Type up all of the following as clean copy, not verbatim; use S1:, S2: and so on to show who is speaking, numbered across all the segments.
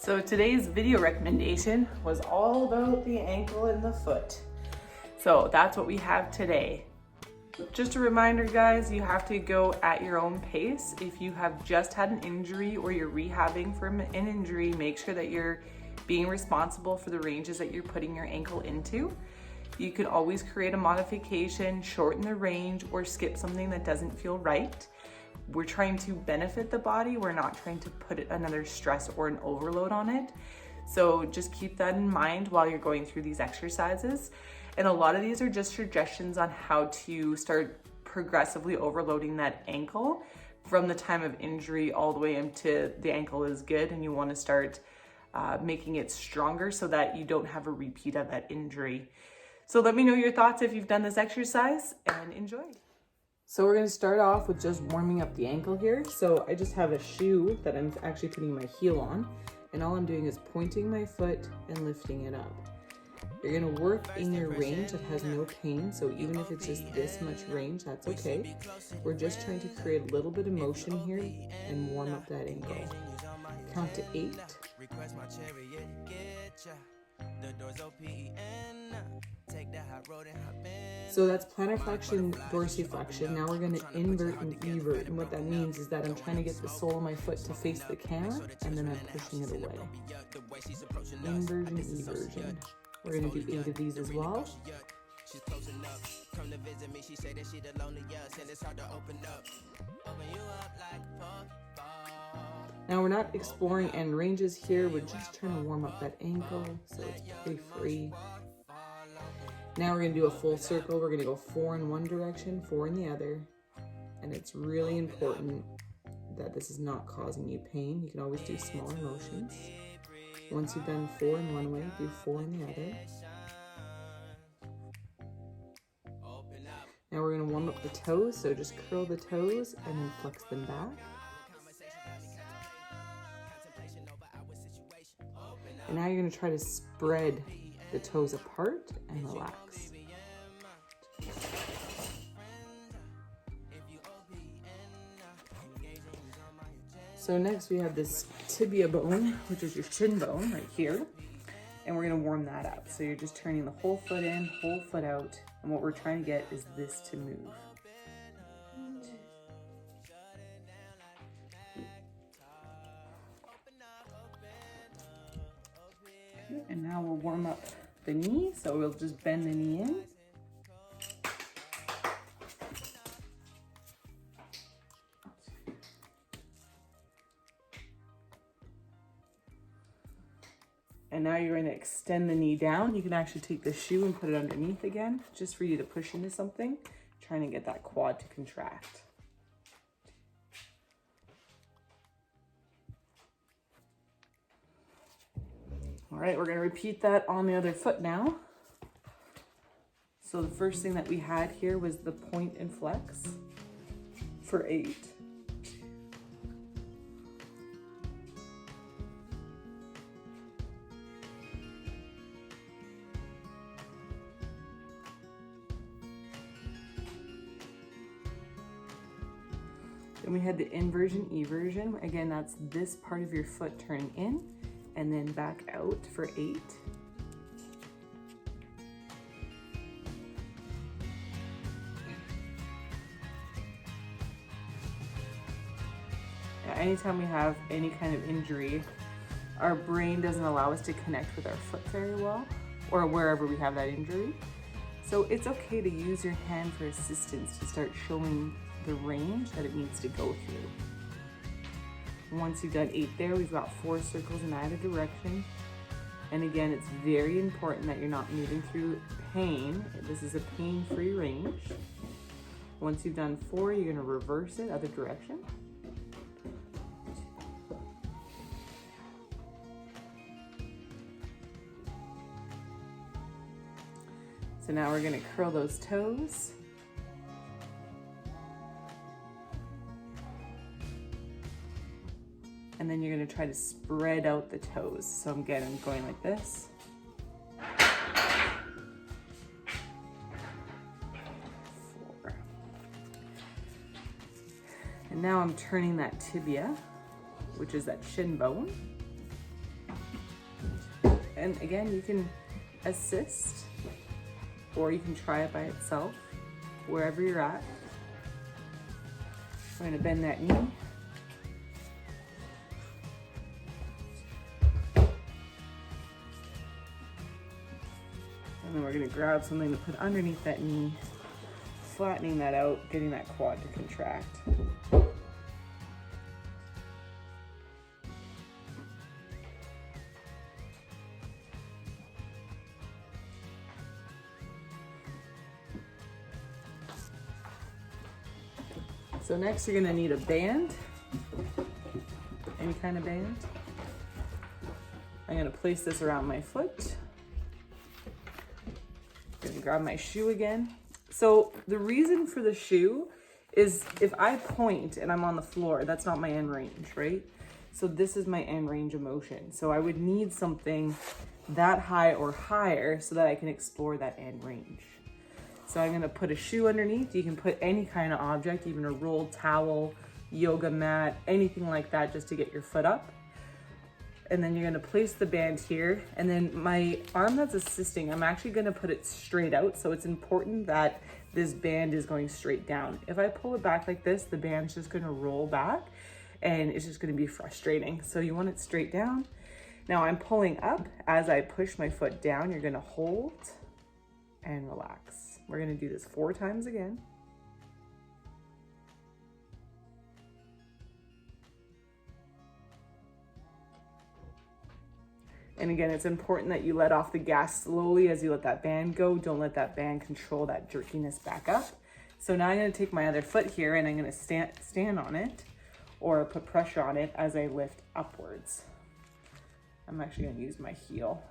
S1: So today's video recommendation was all about the ankle and the foot. So that's what we have today. Just a reminder, guys, you have to go at your own pace. If you have just had an injury or you're rehabbing from an injury, make sure that you're being responsible for the ranges that you're putting your ankle into. You can always create a modification, shorten the range, or skip something that doesn't feel right. We're trying to benefit the body. We're not trying to put another stress or an overload on it. So just keep that in mind while you're going through these exercises. And a lot of these are just suggestions on how to start progressively overloading that ankle from the time of injury all the way into the ankle is good, and you want to start making it stronger so that you don't have a repeat of that injury. So let me know your thoughts if you've done this exercise, and enjoy. So we're gonna start off with just warming up the ankle here. So I just have a shoe that I'm actually putting my heel on, and all I'm doing is pointing my foot and lifting it up. You're gonna work in your range that has no pain, so even if it's just this much range, that's okay. We're just trying to create a little bit of motion here and warm up that ankle. Count to 8. So that's plantar flexion, dorsiflexion. Now we're going to invert and evert, and what that means is that I'm trying to get the sole of my foot to face the camera, and then I'm pushing it away. Inversion, eversion. We're going to do 8 of these as well. Now we're not exploring end ranges here, we're just trying to warm up that ankle so it's pretty free. Now we're going to do a full circle. We're going to go 4 in one direction, 4 in the other. And it's really important that this is not causing you pain. You can always do smaller motions. Once you've done 4 in one way, do 4 in the other. Now we're going to warm up the toes, so just curl the toes and then flex them back. And now you're going to try to spread the toes apart and relax. So next we have this tibia bone, which is your shin bone right here, and we're going to warm that up. So you're just turning the whole foot in, whole foot out, and what we're trying to get is this to move. And now we'll warm up the knee, so we'll just bend the knee in. And now you're going to extend the knee down. You can actually take the shoe and put it underneath again, just for you to push into something, trying to get that quad to contract. All right, we're going to repeat that on the other foot now. So the first thing that we had here was the point and flex for 8. Then we had the inversion, eversion. Again, that's this part of your foot turning in and then back out for 8. Anytime we have any kind of injury, our brain doesn't allow us to connect with our foot very well, or wherever we have that injury. So it's okay to use your hand for assistance to start showing the range that it needs to go through. Once you've done 8 there, we've got 4 circles in either direction. And again, it's very important that you're not moving through pain. This is a pain-free range. Once you've done 4, you're going to reverse it other direction. So now we're going to curl those toes. And then you're going to try to spread out the toes. So again, I'm going like this. 4. And now I'm turning that tibia, which is that shin bone. And again, you can assist or you can try it by itself, wherever you're at. I'm gonna bend that knee. And then we're gonna grab something to put underneath that knee, flattening that out, getting that quad to contract. So next you're gonna need a band, any kind of band. I'm gonna place this around my foot. I'm gonna grab my shoe again. So the reason for the shoe is if I point and I'm on the floor, that's not my end range, right? So this is my end range of motion. So I would need something that high or higher so that I can explore that end range. So I'm gonna put a shoe underneath. You can put any kind of object, even a rolled towel, yoga mat, anything like that, just to get your foot up. And then you're gonna place the band here. And then my arm that's assisting, I'm actually gonna put it straight out. So it's important that this band is going straight down. If I pull it back like this, the band's just gonna roll back and it's just gonna be frustrating. So you want it straight down. Now I'm pulling up. As I push my foot down, you're gonna hold and relax. We're gonna do this 4 times again. And again, it's important that you let off the gas slowly as you let that band go. Don't let that band control that jerkiness back up. So now I'm gonna take my other foot here and I'm gonna stand on it or put pressure on it as I lift upwards. I'm actually gonna use my heel,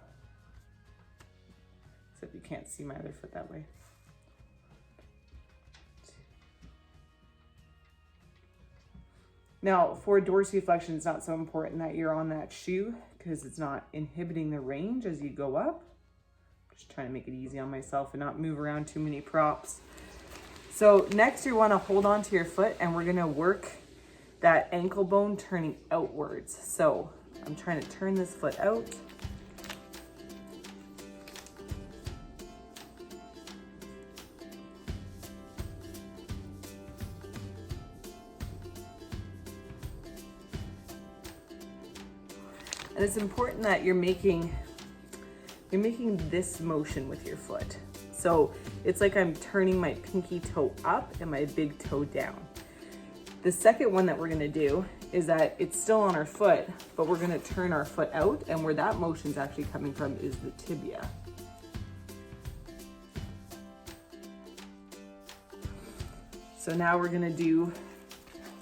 S1: except you can't see my other foot that way. Now, for dorsiflexion, it's not so important that you're on that shoe because it's not inhibiting the range as you go up. Just trying to make it easy on myself and not move around too many props. So next you want to hold on to your foot and we're going to work that ankle bone turning outwards. So I'm trying to turn this foot out. And it's important that you're making this motion with your foot. So it's like I'm turning my pinky toe up and my big toe down. The second one that we're gonna do is that it's still on our foot, but we're gonna turn our foot out, and where that motion's actually coming from is the tibia. So now we're gonna do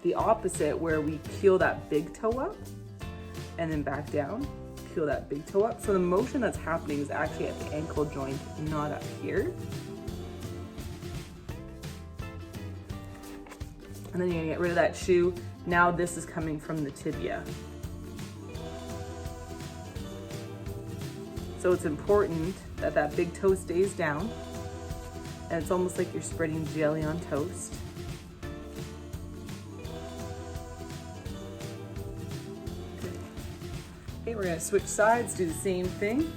S1: the opposite where we peel that big toe up and then back down, peel that big toe up. So the motion that's happening is actually at the ankle joint, not up here. And then you're gonna get rid of that shoe. Now this is coming from the tibia. So it's important that that big toe stays down, and it's almost like you're spreading jelly on toast. Okay, we're gonna switch sides, do the same thing.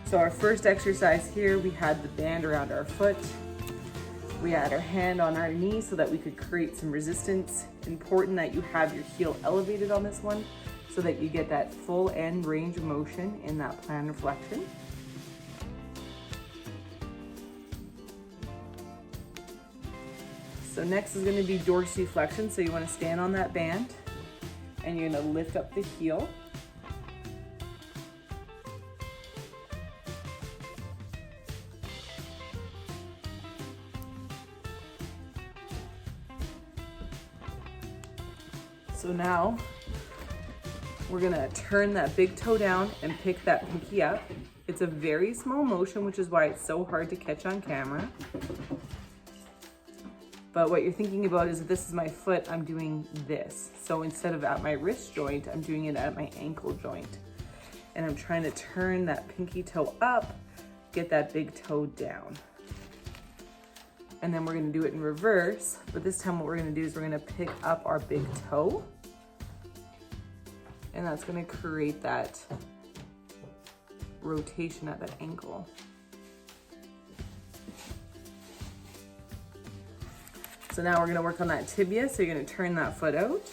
S1: So our first exercise here, we had the band around our foot. We had our hand on our knee so that we could create some resistance. Important that you have your heel elevated on this one so that you get that full end range of motion in that plantar flexion. So next is gonna be dorsiflexion. So you wanna stand on that band and you're gonna lift up the heel. So now we're gonna turn that big toe down and pick that pinky up. It's a very small motion, which is why it's so hard to catch on camera. But what you're thinking about is if this is my foot, I'm doing this. So instead of at my wrist joint, I'm doing it at my ankle joint. And I'm trying to turn that pinky toe up, get that big toe down. And then we're gonna do it in reverse, but this time what we're gonna do is we're gonna pick up our big toe, and that's gonna create that rotation at that ankle. So now we're gonna work on that tibia. So you're gonna turn that foot out.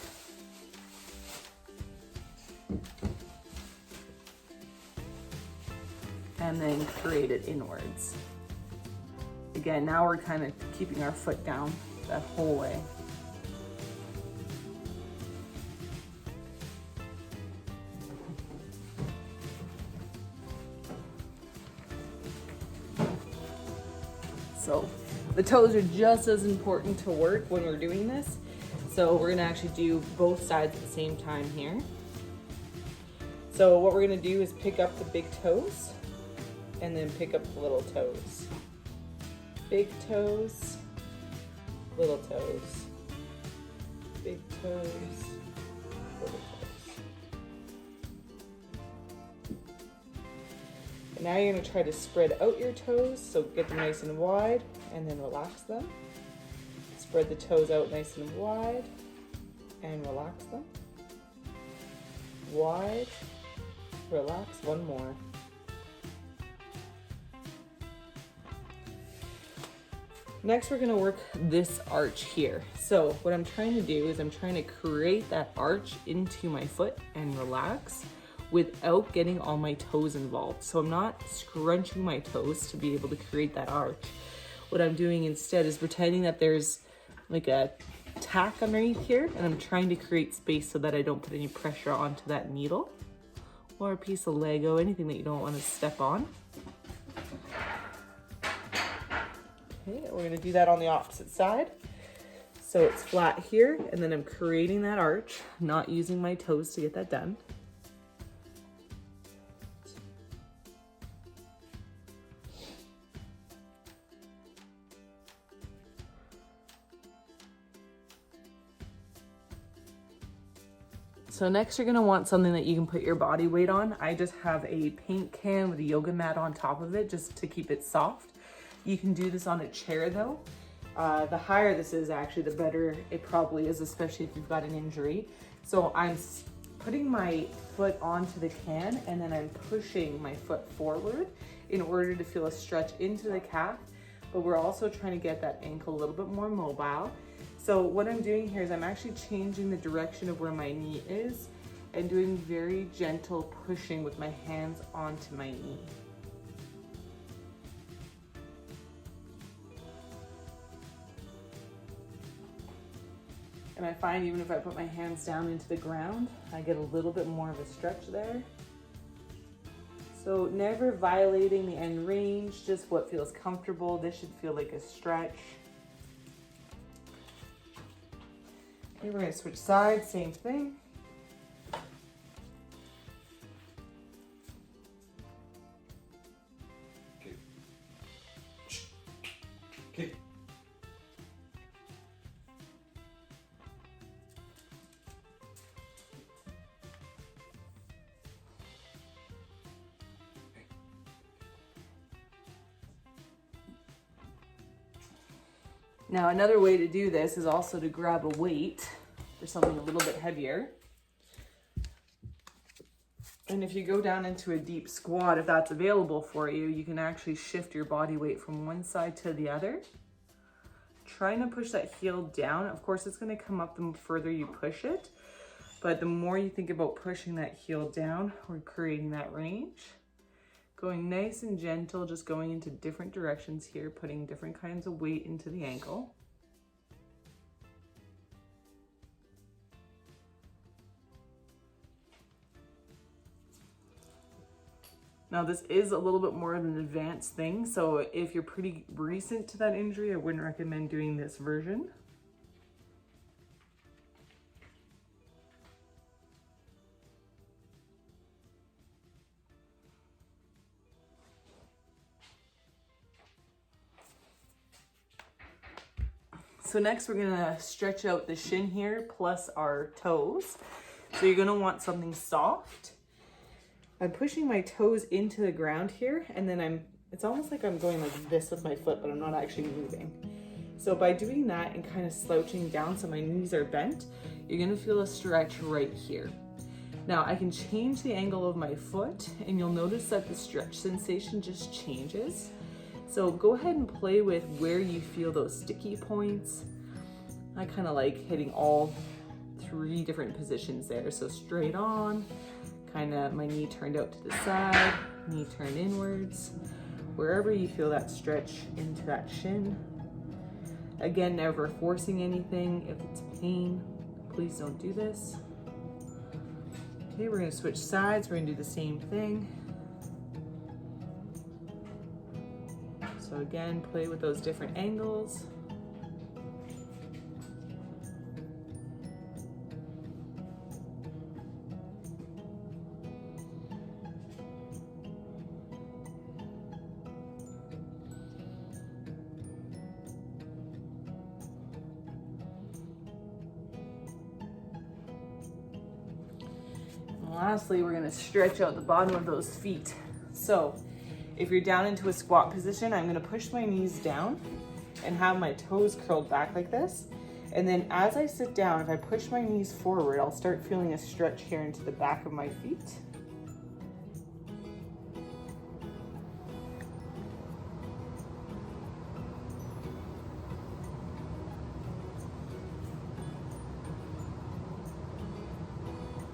S1: And then create it inwards. Again, now we're kind of keeping our foot down that whole way. So the toes are just as important to work when we're doing this. So we're gonna actually do both sides at the same time here. So what we're gonna do is pick up the big toes and then pick up the little toes. Big toes, little toes, big toes, little toes. And now you're gonna try to spread out your toes, so get them nice and wide and then relax them. Spread the toes out nice and wide and relax them. Wide, relax, one more. Next, we're gonna work this arch here. So what I'm trying to do is I'm trying to create that arch into my foot and relax without getting all my toes involved. So I'm not scrunching my toes to be able to create that arch. What I'm doing instead is pretending that there's like a tack underneath here, and I'm trying to create space so that I don't put any pressure onto that needle or a piece of Lego, anything that you don't want to step on. Okay, we're gonna do that on the opposite side. So it's flat here, and then I'm creating that arch, not using my toes to get that done. So next you're gonna want something that you can put your body weight on. I just have a paint can with a yoga mat on top of it just to keep it soft. You can do this on a chair though. The higher this is actually, the better it probably is, especially if you've got an injury. So I'm putting my foot onto the can and then I'm pushing my foot forward in order to feel a stretch into the calf, but we're also trying to get that ankle a little bit more mobile. So what I'm doing here is I'm actually changing the direction of where my knee is and doing very gentle pushing with my hands onto my knee. And I find even if I put my hands down into the ground, I get a little bit more of a stretch there. So never violating the end range, just what feels comfortable. This should feel like a stretch. Okay, we're gonna switch sides, same thing.
S2: Okay.
S1: Now another way to do this is also to grab a weight or something a little bit heavier. And if you go down into a deep squat, if that's available for you, you can actually shift your body weight from one side to the other. Trying to push that heel down. Of course, it's going to come up the further you push it, but the more you think about pushing that heel down, we're creating that range. Going nice and gentle, just going into different directions here, putting different kinds of weight into the ankle. Now this is a little bit more of an advanced thing, so if you're pretty recent to that injury, I wouldn't recommend doing this version. So next we're gonna stretch out the shin here plus our toes. So you're gonna want something soft. I'm pushing my toes into the ground here, and then it's almost like I'm going like this with my foot, but I'm not actually moving. So by doing that and kind of slouching down so my knees are bent, you're gonna feel a stretch right here. Now I can change the angle of my foot and you'll notice that the stretch sensation just changes. So go ahead and play with where you feel those sticky points. I kind of like hitting all 3 different positions there. So straight on, kind of my knee turned out to the side, knee turned inwards, wherever you feel that stretch into that shin. Again, never forcing anything. If it's pain, please don't do this. Okay, we're gonna switch sides. We're gonna do the same thing. So again, play with those different angles. Lastly, we're gonna stretch out the bottom of those feet. So if you're down into a squat position, I'm gonna push my knees down and have my toes curled back like this. And then as I sit down, if I push my knees forward, I'll start feeling a stretch here into the back of my feet.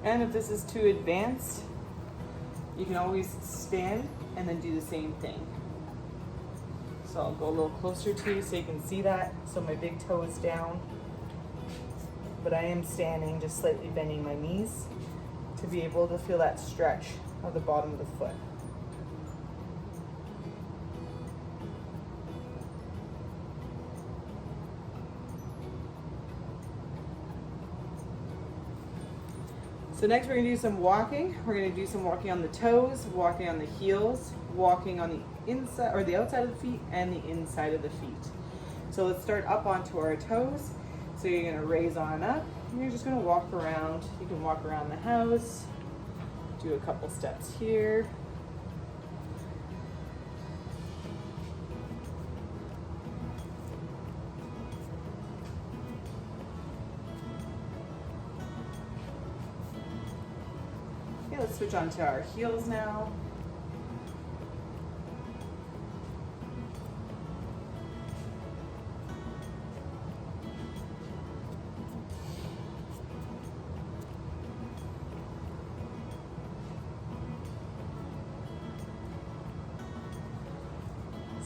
S1: And if this is too advanced, you can always stand and then do the same thing. So I'll go a little closer to you so you can see that. So my big toe is down, but I am standing, just slightly bending my knees to be able to feel that stretch of the bottom of the foot. So next we're gonna do some walking. We're gonna do some walking on the toes, walking on the heels, walking on the inside or the outside of the feet and the inside of the feet. So let's start up onto our toes. So you're gonna raise on up and you're just gonna walk around. You can walk around the house, do a couple steps here. Okay, let's switch on to our heels now.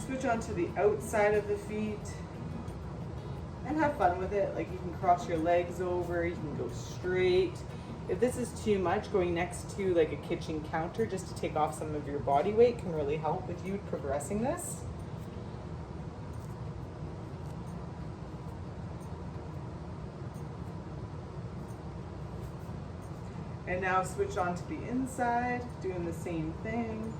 S1: Switch on to the outside of the feet and have fun with it. Like you can cross your legs over, you can go straight. If this is too much, going next to like a kitchen counter just to take off some of your body weight can really help with you progressing this. And now switch on to the inside, doing the same thing.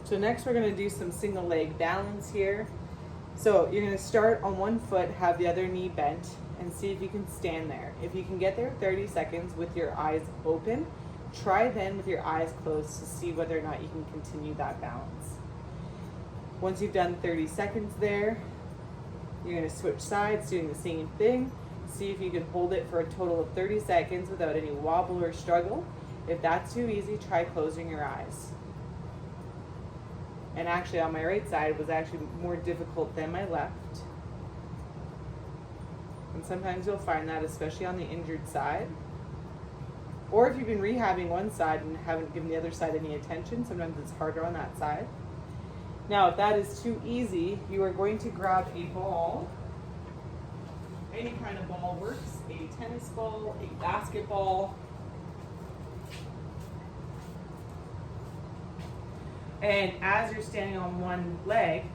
S1: So next we're going to do some single leg balance here. So you're going to start on one foot, have the other knee bent, and see if you can stand there. If you can get there 30 seconds with your eyes open, try then with your eyes closed to see whether or not you can continue that balance. Once you've done 30 seconds there, you're going to switch sides, doing the same thing. See if you can hold it for a total of 30 seconds without any wobble or struggle. If that's too easy, try closing your eyes. And actually on my right side, it was actually more difficult than my left. And sometimes you'll find that, especially on the injured side. Or if you've been rehabbing one side and haven't given the other side any attention, sometimes it's harder on that side. Now, if that is too easy, you are going to grab a ball. Any kind of ball works. A tennis ball, a basketball. And as you're standing on one leg,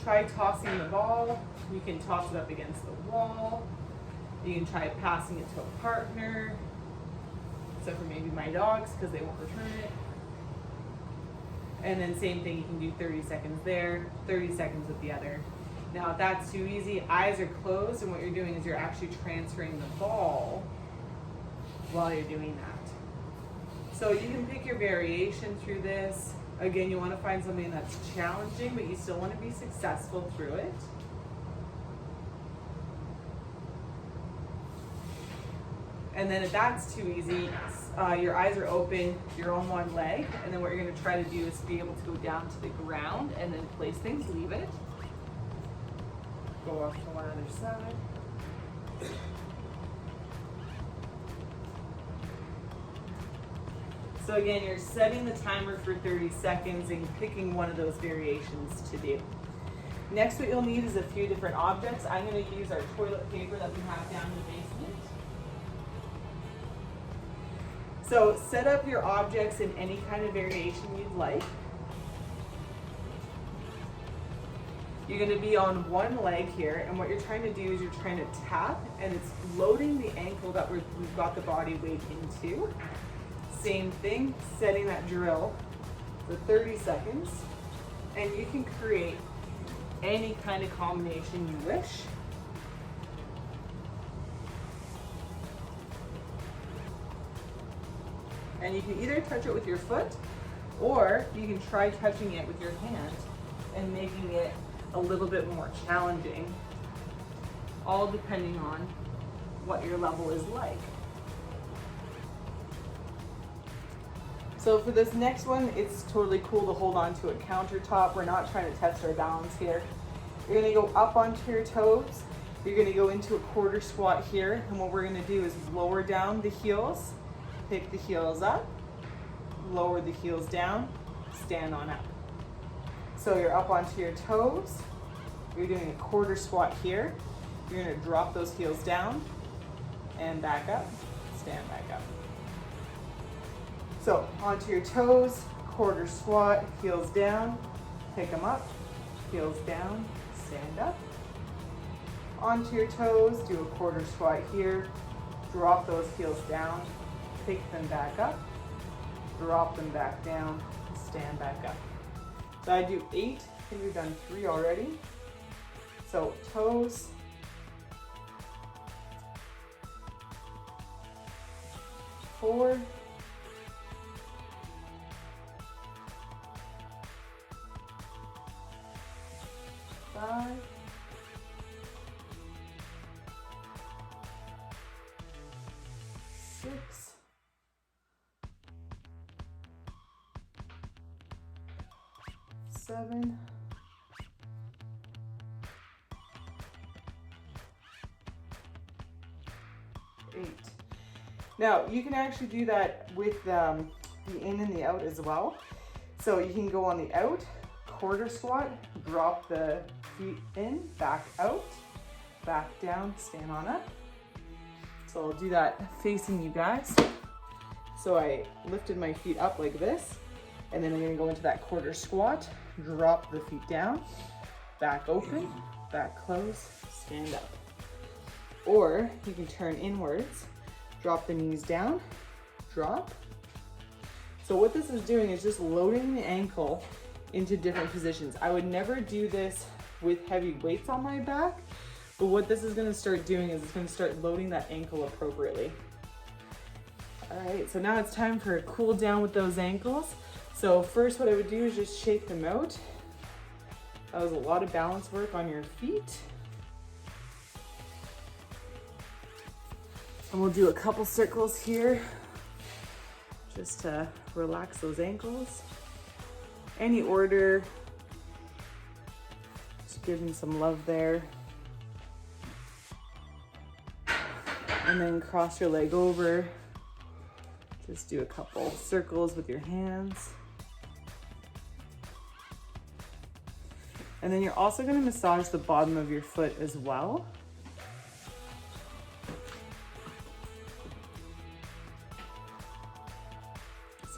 S1: try tossing the ball. You can toss it up against the wall. You can try passing it to a partner, except for maybe my dogs because they won't return it. And then same thing, you can do 30 seconds there, 30 seconds with the other. Now, if that's too easy, eyes are closed, and what you're doing is you're actually transferring the ball while you're doing that. So you can pick your variation through this. Again, you want to find something that's challenging, but you still want to be successful through it. And then if that's too easy, your eyes are open, you're on one leg, and then what you're going to try to do is be able to go down to the ground and then place things, leave it. Go off to one other side. So again, you're setting the timer for 30 seconds and picking one of those variations to do. Next, what you'll need is a few different objects. I'm going to use our toilet paper that we have down in the basement. So set up your objects in any kind of variation you'd like. You're going to be on one leg here, and what you're trying to do is you're trying to tap, and it's loading the ankle that we've got the body weight into. Same thing, setting that drill for 30 seconds, and you can create any kind of combination you wish. And you can either touch it with your foot, or you can try touching it with your hand and making it a little bit more challenging, all depending on what your level is like. So for this next one, it's totally cool to hold on to a countertop. We're not trying to test our balance here. You're gonna go up onto your toes. You're gonna go into a quarter squat here, and what we're gonna do is lower down the heels, pick the heels up, lower the heels down, stand on up. So you're up onto your toes. You're doing a quarter squat here. You're gonna drop those heels down and back up, stand back up. So onto your toes, quarter squat, heels down, pick them up, heels down, stand up. Onto your toes, do a quarter squat here, drop those heels down, pick them back up, drop them back down, stand back up. So I do 8, I think we've done 3 already. So toes, 4, 5, 6, 7, 8. Now you can actually do that with the in and the out as well. So you can go on the out, quarter squat, drop the feet in, back out, back down, stand on up. So I'll do that facing you guys. So I lifted my feet up like this, and then I'm gonna go into that quarter squat, drop the feet down, back open, back close, stand up. Or you can turn inwards, drop the knees down, drop. So what this is doing is just loading the ankle into different positions. I would never do this with heavy weights on my back, but what this is gonna start doing is it's gonna start loading that ankle appropriately. All right, so now it's time for a cool down with those ankles. So first what I would do is just shake them out. That was a lot of balance work on your feet. And we'll do a couple circles here just to relax those ankles. Any order, just give them some love there. And then cross your leg over. Just do a couple circles with your hands. And then you're also going to massage the bottom of your foot as well.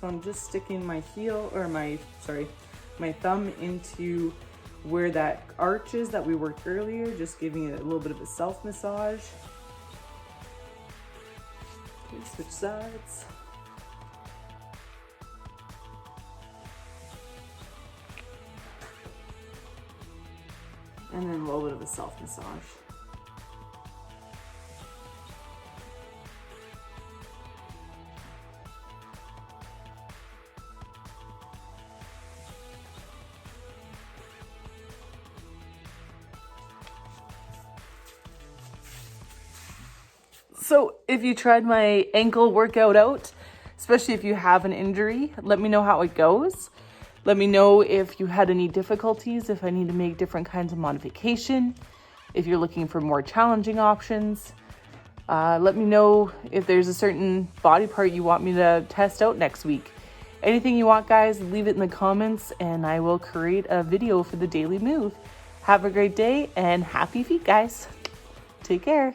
S1: So I'm just sticking my heel, or my thumb into where that arch is that we worked earlier, just giving it a little bit of a self massage. Okay, switch sides. And then a little bit of a self-massage. So if you tried my ankle workout out, especially if you have an injury, let me know how it goes. Let me know if you had any difficulties, if I need to make different kinds of modification, if you're looking for more challenging options. Let me know if there's a certain body part you want me to test out next week. Anything you want, guys, leave it in the comments and I will create a video for the daily move. Have a great day and happy feet, guys. Take care.